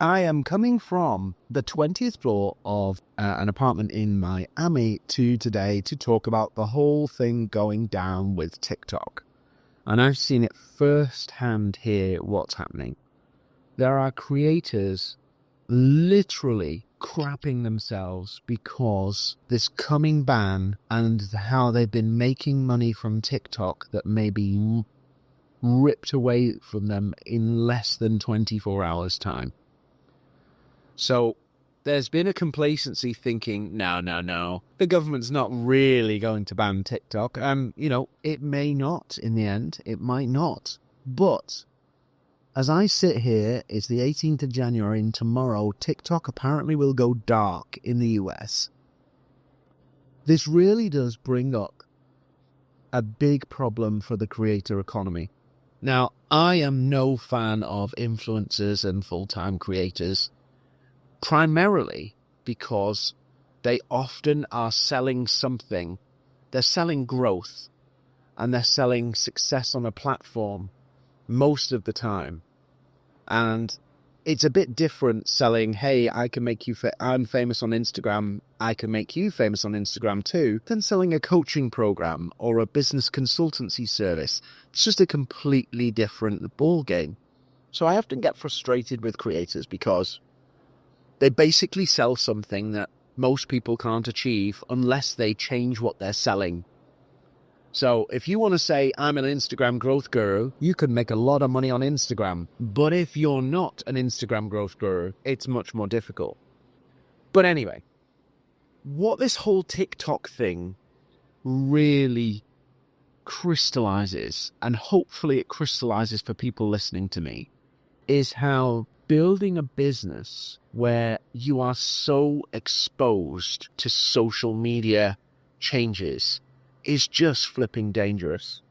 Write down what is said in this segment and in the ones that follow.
I am coming from the 20th floor of an apartment in Miami today to talk about the whole thing going down with TikTok. And I've seen it firsthand here what's happening. There are creators literally crapping themselves because this coming ban and how they've been making money from TikTok that may be ripped away from them in less than 24 hours' time. So there's been a complacency thinking, no, the government's not really going to ban TikTok. It may not in the end. It might not. But as I sit here, it's the 18th of January, and tomorrow TikTok apparently will go dark in the US. This really does bring up a big problem for the creator economy. Now, I am no fan of influencers and full-time creators, primarily because they often are selling something. They're selling growth and they're selling success on a platform most of the time. And it's a bit different selling, hey, I can make you, I'm famous on Instagram, I can make you famous on Instagram too, than selling a coaching program or a business consultancy service. It's just a completely different ball game. So I often get frustrated with creators because they basically sell something that most people can't achieve unless they change what they're selling. So if you want to say, I'm an Instagram growth guru, you can make a lot of money on Instagram. But if you're not an Instagram growth guru, it's much more difficult. But anyway, what this whole TikTok thing really crystallizes, and hopefully it crystallizes for people listening to me, is how building a business where you are so exposed to social media changes is just flipping dangerous.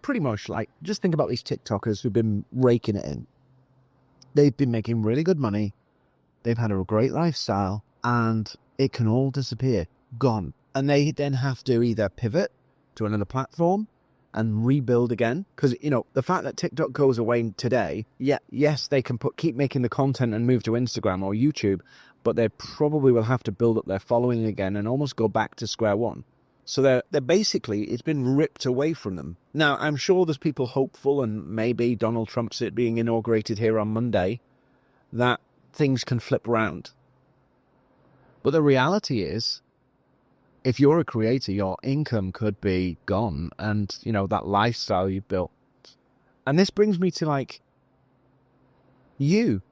Pretty much, just think about these TikTokers who've been raking it in. They've been making really good money. They've had a great lifestyle, and it can all disappear, gone. And they then have to either pivot to another platform and rebuild again. Because, the fact that TikTok goes away today, yes, they can keep making the content and move to Instagram or YouTube, but they probably will have to build up their following again and almost go back to square one. So they're basically, it's been ripped away from them. Now, I'm sure there's people hopeful, and maybe Donald Trump's it being inaugurated here on Monday, that things can flip around. But the reality is, if you're a creator, your income could be gone and, that lifestyle you've built. And this brings me to, you.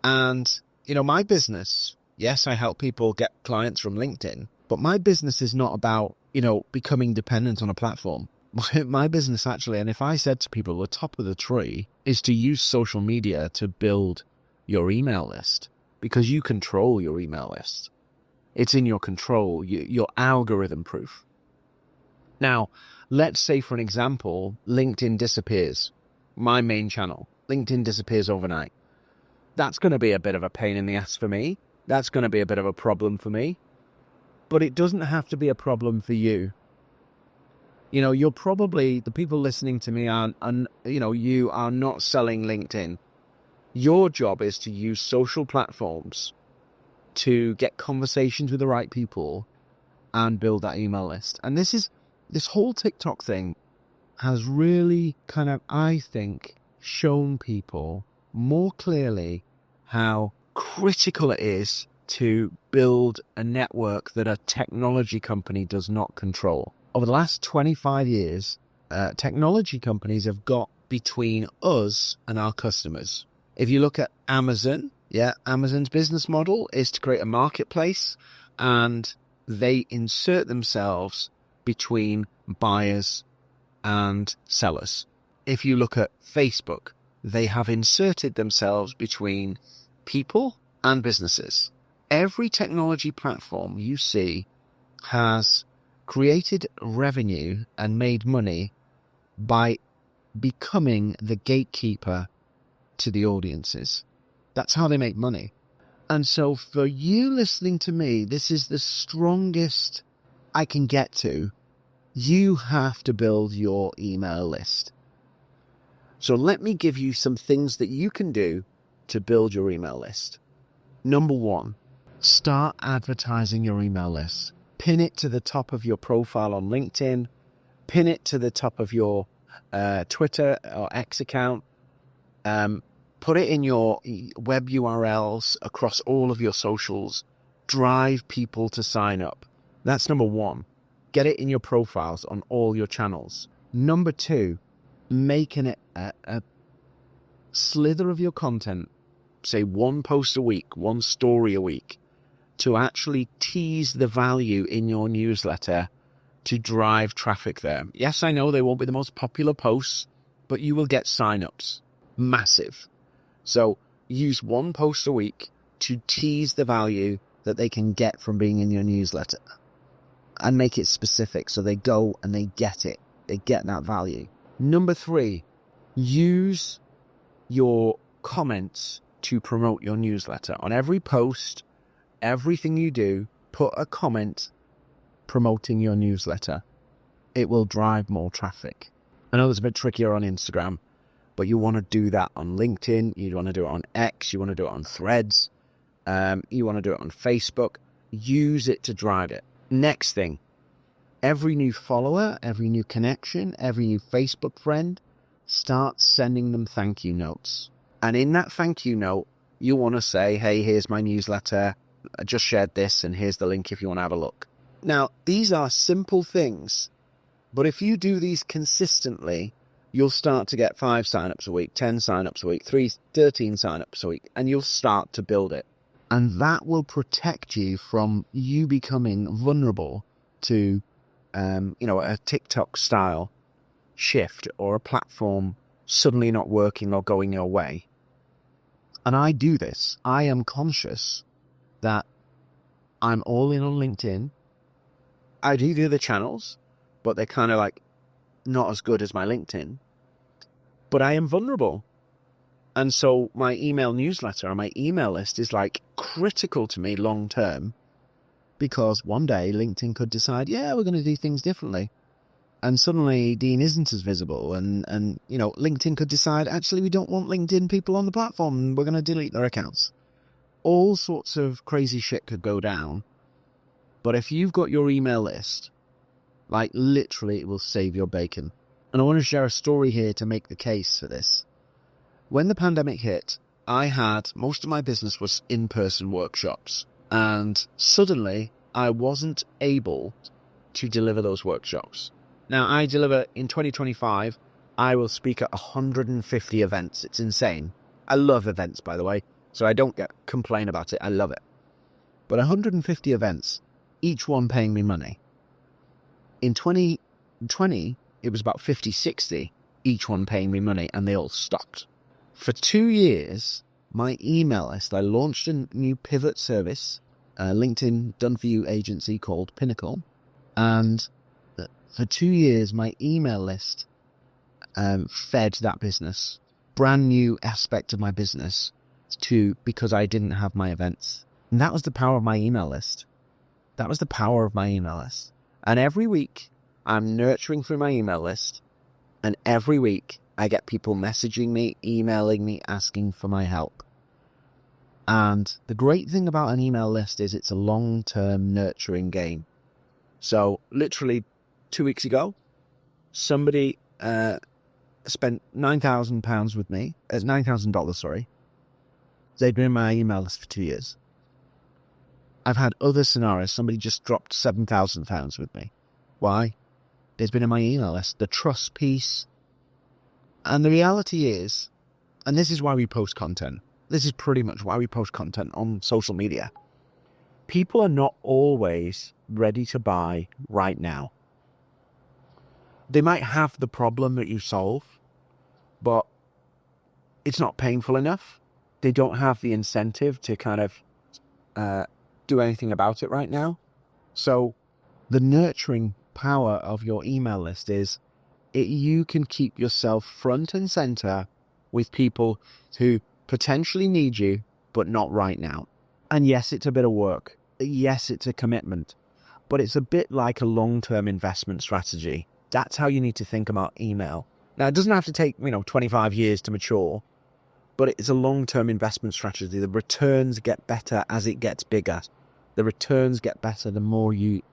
And, my business, yes, I help people get clients from LinkedIn, but my business is not about, becoming dependent on a platform. My business actually, and if I said to people, the top of the tree is to use social media to build your email list, because you control your email list. It's in your control, your algorithm proof. Now, let's say, for an example, LinkedIn disappears. My main channel, LinkedIn disappears overnight. That's going to be a bit of a pain in the ass for me. That's going to be a bit of a problem for me. But it doesn't have to be a problem for you. You're probably, the people listening to me you are not selling LinkedIn. Your job is to use social platforms to get conversations with the right people and build that email list. And this whole TikTok thing has really kind of, I think, shown people more clearly how critical it is to build a network that a technology company does not control. Over the last 25 years, technology companies have got between us and our customers. If you look at Amazon, Amazon's business model is to create a marketplace, and they insert themselves between buyers and sellers. If you look at Facebook, they have inserted themselves between people and businesses. Every technology platform you see has created revenue and made money by becoming the gatekeeper to the audiences. That's how they make money. And so for you listening to me, this is the strongest I can get to. You have to build your email list. So let me give you some things that you can do to build your email list. Number one, start advertising your email list. Pin it to the top of your profile on LinkedIn. Pin it to the top of your Twitter or X account. Put it in your web URLs across all of your socials. Drive people to sign up. That's number one. Get it in your profiles on all your channels. Number two, making it a slither of your content, say one post a week, one story a week, to actually tease the value in your newsletter to drive traffic there. Yes, I know they won't be the most popular posts, but you will get signups. Massive. So use one post a week to tease the value that they can get from being in your newsletter. And make it specific so they go and they get it. They get that value. Number three, use your comments to promote your newsletter. On every post, everything you do, put a comment promoting your newsletter. It will drive more traffic. I know it's a bit trickier on Instagram, but you want to do that on LinkedIn. You want to do it on X. You want to do it on Threads. You want to do it on Facebook. Use it to drive it. Next thing, every new follower, every new connection, every new Facebook friend, start sending them thank you notes. And in that thank you note, you want to say, hey, here's my newsletter. I just shared this, and here's the link if you want to have a look. Now, these are simple things, but if you do these consistently, you'll start to get 5 signups a week, 10 signups a week, 13 signups a week, and you'll start to build it. And that will protect you from you becoming vulnerable to, a TikTok style shift or a platform suddenly not working or going your way. And I do this. I am conscious that I'm all in on LinkedIn. I do the other channels, but they're kind of like not as good as my LinkedIn. But I am vulnerable. And so my email newsletter or my email list is like critical to me long term, because one day LinkedIn could decide, yeah, we're going to do things differently. And suddenly Dean isn't as visible. And LinkedIn could decide, actually, we don't want LinkedIn people on the platform, and we're going to delete their accounts. All sorts of crazy shit could go down. But if you've got your email list, like literally it will save your bacon. And I want to share a story here to make the case for this. When the pandemic hit, most of my business was in-person workshops. And suddenly I wasn't able to deliver those workshops. Now I deliver in 2025, I will speak at 150 events. It's insane. I love events, by the way, so I don't complain about it. I love it. But 150 events, each one paying me money. In 2020, it was about 50, 60, each one paying me money, and they all stopped. For 2 years, my email list, I launched a new pivot service, a LinkedIn done-for-you agency called Pinnacle. And for 2 years, my email list fed that business. Brand new aspect of my business because I didn't have my events. And that was the power of my email list. That was the power of my email list. And every week, I'm nurturing through my email list. And every week, I get people messaging me, emailing me, asking for my help. And the great thing about an email list is it's a long-term nurturing game. So literally 2 weeks ago, somebody spent £9,000 with me. It's $9,000, sorry. They've been in my email list for 2 years. I've had other scenarios. Somebody just dropped £7,000 with me. Why? They've been in my email list. The trust piece. And the reality is, and this is why we post content. This is pretty much why we post content on social media. People are not always ready to buy right now. They might have the problem that you solve, but it's not painful enough. They don't have the incentive to kind of do anything about it right now. So the nurturing power of your email list is you can keep yourself front and center with people who potentially need you, but not right now. And yes, it's a bit of work. Yes, it's a commitment, but it's a bit like a long-term investment strategy. That's how you need to think about email. Now, it doesn't have to take, 25 years to mature, but it's a long-term investment strategy. The returns get better as it gets bigger. The returns get better the more you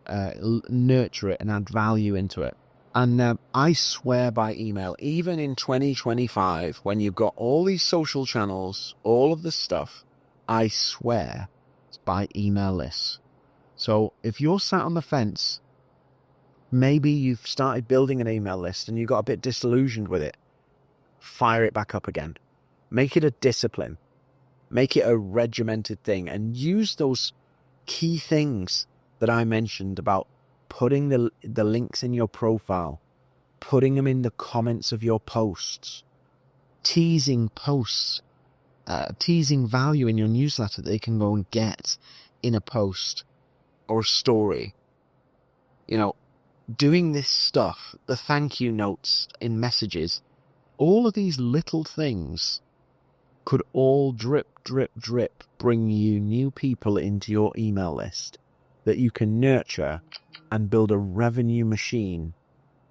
nurture it and add value into it. And I swear by email, even in 2025, when you've got all these social channels, all of this stuff, I swear it's by email lists. So if you're sat on the fence, maybe you've started building an email list and you got a bit disillusioned with it, fire it back up again. Make it a discipline. Make it a regimented thing, and use those key things that I mentioned about putting the links in your profile, putting them in the comments of your posts, teasing posts, teasing value in your newsletter that they can go and get in a post or a story. You know, doing this stuff, the thank you notes in messages, all of these little things could all drip, drip, drip bring you new people into your email list that you can nurture and build a revenue machine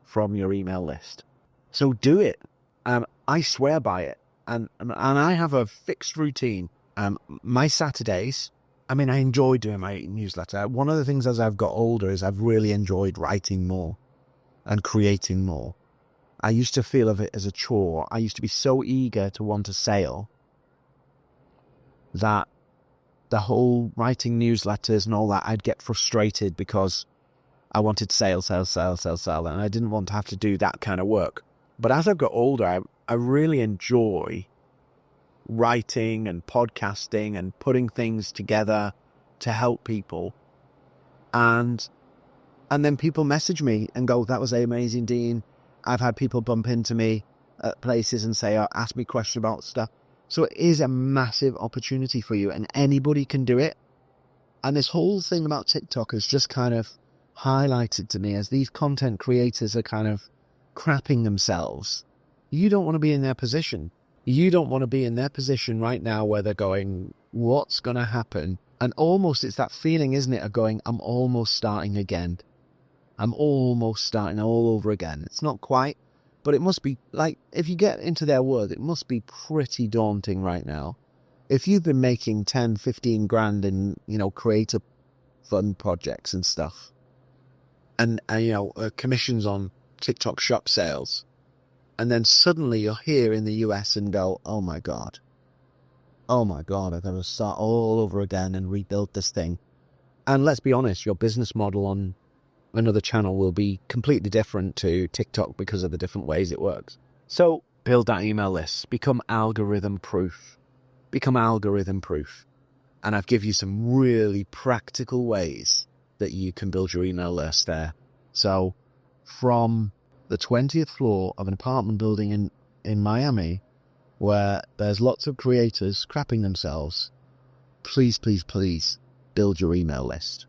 from your email list. So do it. I swear by it. And I have a fixed routine. My Saturdays, I enjoy doing my newsletter. One of the things as I've got older is I've really enjoyed writing more and creating more. I used to feel of it as a chore. I used to be so eager to want a sale that the whole writing newsletters and all that, I'd get frustrated because I wanted sale, and I didn't want to have to do that kind of work. But as I've got older, I really enjoy writing and podcasting and putting things together to help people. And then people message me and go, that was amazing, Dean. I've had people bump into me at places and say, ask me questions about stuff. So it is a massive opportunity for you, and anybody can do it. And this whole thing about TikTok has just kind of highlighted to me as these content creators are kind of crapping themselves. You don't want to be in their position. You don't want to be in their position right now where they're going, what's going to happen? And almost it's that feeling, isn't it, of going, I'm almost starting again. I'm almost starting all over again. It's not quite, but it must be like, if you get into their world, it must be pretty daunting right now. If you've been making 10, 15 grand in, creative fun projects and stuff, and commissions on TikTok shop sales, and then suddenly you're here in the US and go, oh my God, I've got to start all over again and rebuild this thing. And let's be honest, your business model on another channel will be completely different to TikTok because of the different ways it works. So build that email list, become algorithm proof. And I've given you some really practical ways that you can build your email list there. So from the 20th floor of an apartment building in Miami, where there's lots of creators crapping themselves, please, please, please build your email list.